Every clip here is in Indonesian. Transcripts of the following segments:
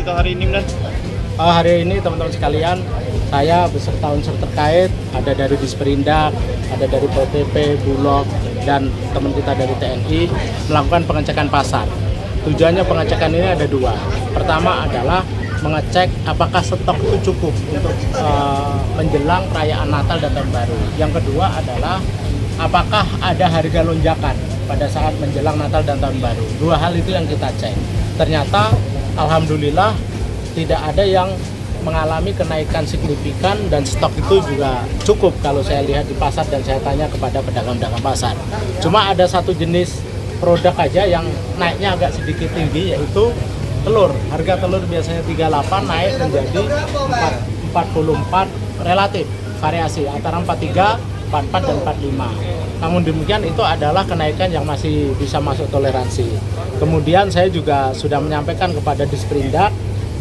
kita hari ini, Milan? Hari ini teman-teman sekalian, saya beserta unsur terkait, ada dari Disperindak, ada dari PTP, Bulog, dan teman kita dari TNI melakukan pengecekan pasar. Tujuannya pengecekan ini ada dua. Pertama adalah mengecek apakah stok itu cukup untuk menjelang perayaan Natal dan Tahun Baru. Yang kedua adalah apakah ada harga lonjakan pada saat menjelang Natal dan Tahun Baru. Dua hal itu yang kita cek. Ternyata alhamdulillah tidak ada yang mengalami kenaikan signifikan dan stok itu juga cukup kalau saya lihat di pasar dan saya tanya kepada pedagang-pedagang pasar. Cuma ada satu jenis produk aja yang naiknya agak sedikit tinggi, yaitu telur. Harga telur biasanya 38 naik menjadi 44, relatif variasi antara 43, 44 dan 45. Namun demikian itu adalah kenaikan yang masih bisa masuk toleransi. Kemudian saya juga sudah menyampaikan kepada Disperindak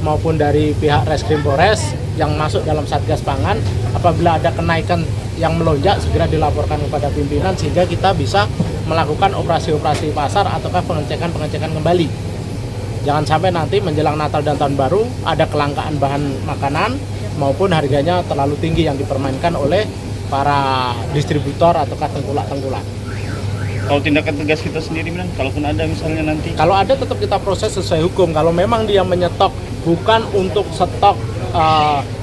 maupun dari pihak Reskrim Polres yang masuk dalam Satgas Pangan, apabila ada kenaikan yang melonjak segera dilaporkan kepada pimpinan sehingga kita bisa melakukan operasi-operasi pasar ataukah pengecekan kembali. Jangan sampai nanti menjelang Natal dan Tahun Baru ada kelangkaan bahan makanan maupun harganya terlalu tinggi yang dipermainkan oleh para distributor ataukah tengkulak-tengkulak. Kalau tindakan tegas kita sendiri, Milan, kalaupun ada misalnya nanti? Kalau ada tetap kita proses sesuai hukum. Kalau memang dia menyetok bukan untuk stok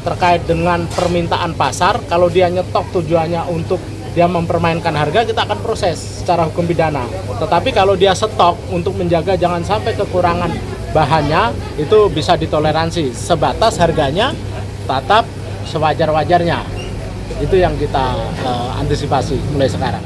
terkait dengan permintaan pasar, kalau dia nyetok tujuannya untuk dia mempermainkan harga, kita akan proses secara hukum pidana. Tetapi kalau dia stok untuk menjaga jangan sampai kekurangan bahannya, itu bisa ditoleransi. Sebatas harganya tetap sewajar-wajarnya. Itu yang kita antisipasi mulai sekarang.